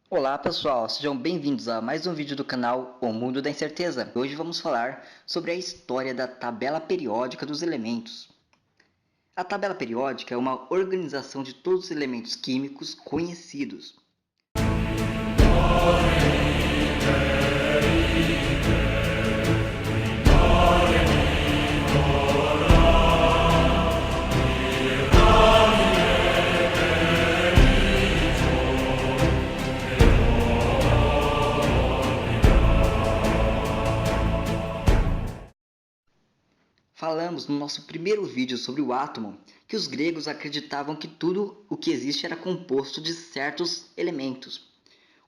Olá pessoal, sejam bem-vindos a mais um vídeo do canal O Mundo da Incerteza. Hoje vamos falar sobre a história da tabela periódica dos elementos. A tabela periódica é uma organização de todos os elementos químicos conhecidos. Falamos no nosso primeiro vídeo sobre o átomo que os gregos acreditavam que tudo o que existe era composto de certos elementos.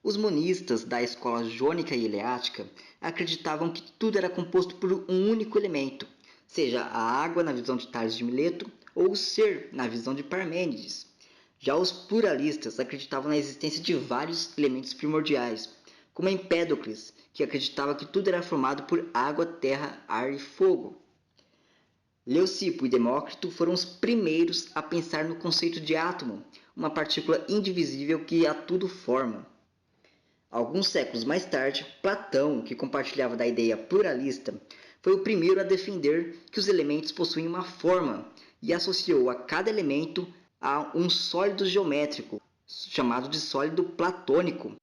Os monistas da escola jônica e eleática acreditavam que tudo era composto por um único elemento, seja a água na visão de Tales de Mileto ou o ser na visão de Parmênides. Já os pluralistas acreditavam na existência de vários elementos primordiais, como Empédocles, que acreditava que tudo era formado por água, terra, ar e fogo. Leucipo e Demócrito foram os primeiros a pensar no conceito de átomo, uma partícula indivisível que a tudo forma. Alguns séculos mais tarde, Platão, que compartilhava da ideia pluralista, foi o primeiro a defender que os elementos possuem uma forma e associou a cada elemento a um sólido geométrico, chamado de sólido platônico.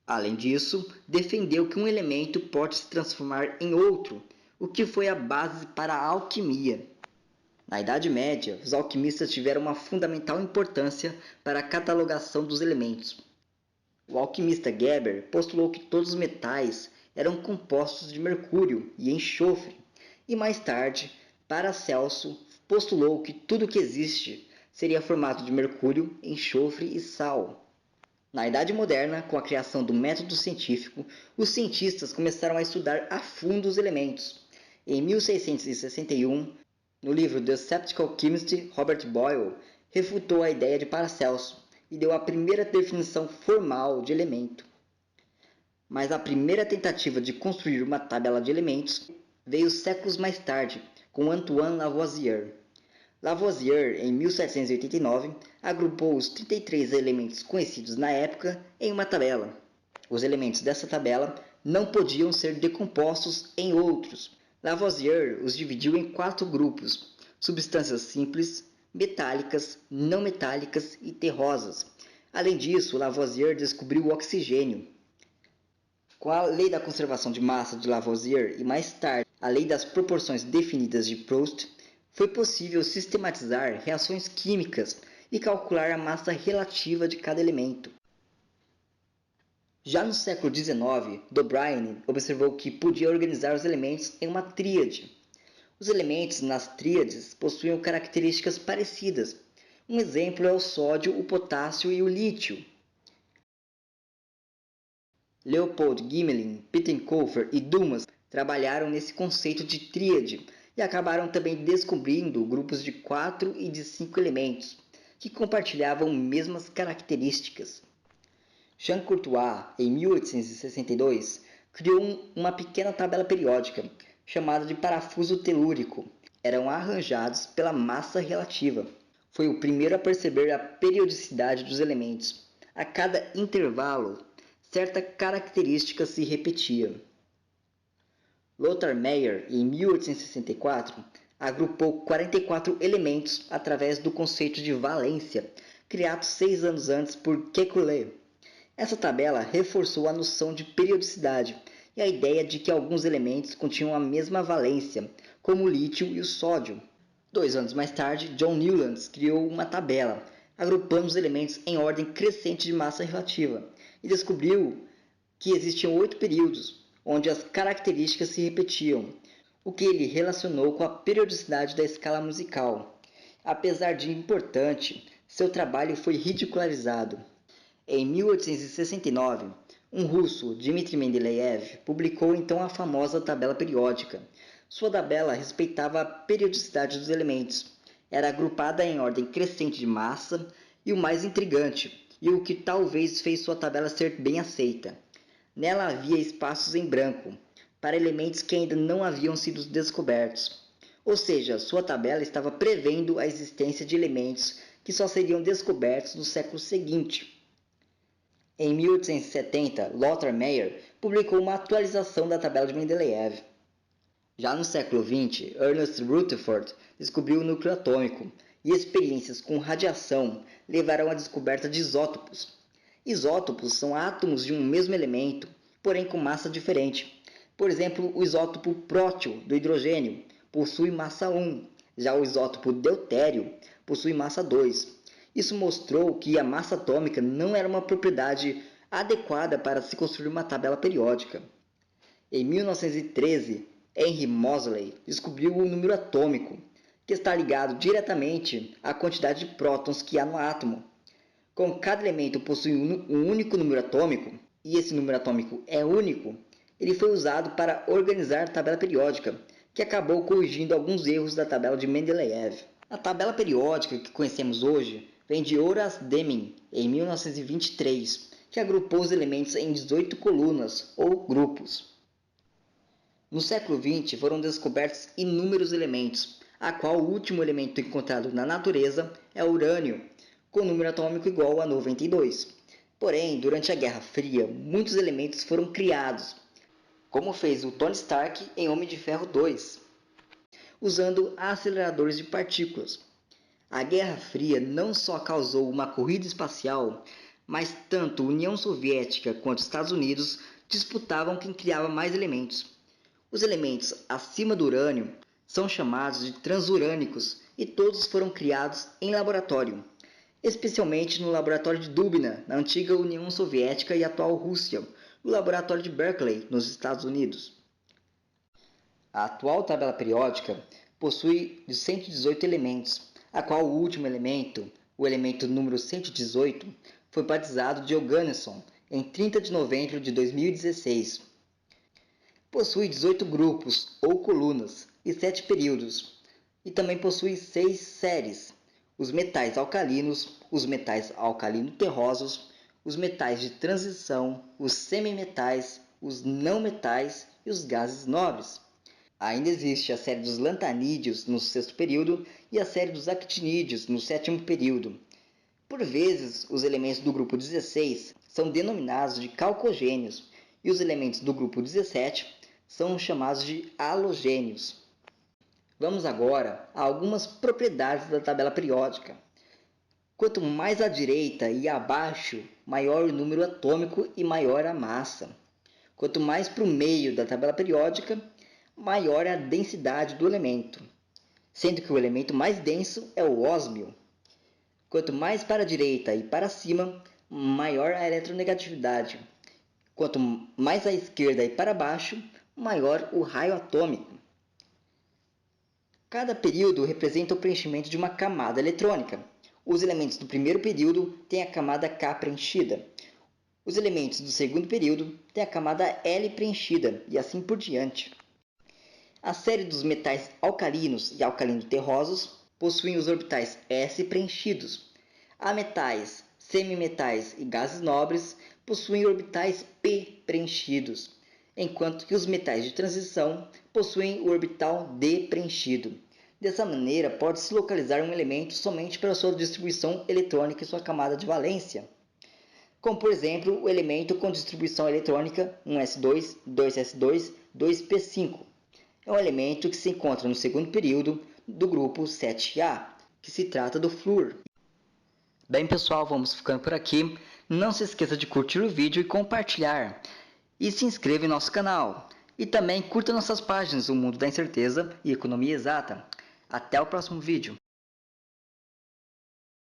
Além disso, defendeu que um elemento pode se transformar em outro, o que foi a base para a alquimia. Na Idade Média, os alquimistas tiveram uma fundamental importância para a catalogação dos elementos. O alquimista Geber postulou que todos os metais eram compostos de mercúrio e enxofre, e mais tarde, Paracelso postulou que tudo que existe seria formado de mercúrio, enxofre e sal. Na Idade Moderna, com a criação do método científico, os cientistas começaram a estudar a fundo os elementos. Em 1661, no livro The Skeptical Chemist, Robert Boyle refutou a ideia de Paracelso e deu a primeira definição formal de elemento. Mas a primeira tentativa de construir uma tabela de elementos veio séculos mais tarde, com Antoine Lavoisier. Lavoisier, em 1789, agrupou os 33 elementos conhecidos na época em uma tabela. Os elementos dessa tabela não podiam ser decompostos em outros. Lavoisier os dividiu em 4 grupos: substâncias simples, metálicas, não metálicas e terrosas. Além disso, Lavoisier descobriu o oxigênio. Com a lei da conservação de massa de Lavoisier e mais tarde a lei das proporções definidas de Proust, foi possível sistematizar reações químicas e calcular a massa relativa de cada elemento. Já no século XIX, D'O'Brien observou que podia organizar os elementos em uma tríade. Os elementos nas tríades possuíam características parecidas. Um exemplo é o sódio, o potássio e o lítio. Leopold Gmelin, Pittenkofer e Dumas trabalharam nesse conceito de tríade e acabaram também descobrindo grupos de 4 e de 5 elementos, que compartilhavam mesmas características. Jean Courtois, em 1862, criou uma pequena tabela periódica, chamada de parafuso telúrico. Eram arranjados pela massa relativa. Foi o primeiro a perceber a periodicidade dos elementos. A cada intervalo, certa característica se repetia. Lothar Meyer, em 1864, agrupou 44 elementos através do conceito de valência, criado 6 anos antes por Kekulé. Essa tabela reforçou a noção de periodicidade e a ideia de que alguns elementos continham a mesma valência, como o lítio e o sódio. 2 anos mais tarde, John Newlands criou uma tabela, agrupando os elementos em ordem crescente de massa relativa, e descobriu que existiam 8 períodos, onde as características se repetiam, o que ele relacionou com a periodicidade da escala musical. Apesar de importante, seu trabalho foi ridicularizado. Em 1869, um russo, Dmitry Mendeleev, publicou então a famosa tabela periódica. Sua tabela respeitava a periodicidade dos elementos. Era agrupada em ordem crescente de massa e o mais intrigante, e o que talvez fez sua tabela ser bem aceita. Nela havia espaços em branco, para elementos que ainda não haviam sido descobertos. Ou seja, sua tabela estava prevendo a existência de elementos que só seriam descobertos no século seguinte. Em 1870, Lothar Meyer publicou uma atualização da tabela de Mendeleev. Já no século XX, Ernest Rutherford descobriu o núcleo atômico, e experiências com radiação levaram à descoberta de isótopos. Isótopos são átomos de um mesmo elemento, porém com massa diferente. Por exemplo, o isótopo prótio do hidrogênio possui massa 1, já o isótopo deutério possui massa 2. Isso mostrou que a massa atômica não era uma propriedade adequada para se construir uma tabela periódica. Em 1913, Henry Moseley descobriu o número atômico, que está ligado diretamente à quantidade de prótons que há no átomo. Como cada elemento possui um único número atômico, e esse número atômico é único, ele foi usado para organizar a tabela periódica, que acabou corrigindo alguns erros da tabela de Mendeleev. A tabela periódica que conhecemos hoje vem de Horace Deming, em 1923, que agrupou os elementos em 18 colunas ou grupos. No século XX foram descobertos inúmeros elementos, a qual o último elemento encontrado na natureza é o urânio, com número atômico igual a 92. Porém, durante a Guerra Fria, muitos elementos foram criados, como fez o Tony Stark em Homem de Ferro 2, usando aceleradores de partículas. A Guerra Fria não só causou uma corrida espacial, mas tanto a União Soviética quanto os Estados Unidos disputavam quem criava mais elementos. Os elementos acima do urânio são chamados de transurânicos e todos foram criados em laboratório, especialmente no laboratório de Dubna, na antiga União Soviética e atual Rússia, no laboratório de Berkeley, nos Estados Unidos. A atual tabela periódica possui 118 elementos, a qual o último elemento, o elemento número 118, foi batizado de Johannesson em 30 de novembro de 2016. Possui 18 grupos ou colunas e 7 períodos, e também possui 6 séries: os metais alcalinos, os metais alcalino-terrosos, os metais de transição, os semimetais, os não-metais e os gases nobres. Ainda existe a série dos lantanídeos no sexto período e a série dos actinídeos no sétimo período. Por vezes, os elementos do grupo 16 são denominados de calcogênios e os elementos do grupo 17 são chamados de halogênios. Vamos agora a algumas propriedades da tabela periódica. Quanto mais à direita e abaixo, maior o número atômico e maior a massa. Quanto mais para o meio da tabela periódica, maior é a densidade do elemento, sendo que o elemento mais denso é o ósmio. Quanto mais para a direita e para cima, maior a eletronegatividade. Quanto mais à esquerda e para baixo, maior o raio atômico. Cada período representa o preenchimento de uma camada eletrônica. Os elementos do primeiro período têm a camada K preenchida. Os elementos do segundo período têm a camada L preenchida, e assim por diante. A série dos metais alcalinos e alcalino-terrosos possuem os orbitais S preenchidos. A metais, semimetais e gases nobres possuem orbitais P preenchidos, enquanto que os metais de transição possuem o orbital D preenchido. Dessa maneira, pode-se localizar um elemento somente pela sua distribuição eletrônica e sua camada de valência, como por exemplo o elemento com distribuição eletrônica 1s2, 2s2, 2p5. É um elemento que se encontra no segundo período do grupo 7A, que se trata do flúor. Bem pessoal, vamos ficando por aqui. Não se esqueça de curtir o vídeo e compartilhar. E se inscreva em nosso canal. E também curta nossas páginas O Mundo da Incerteza e Economia Exata. Até o próximo vídeo.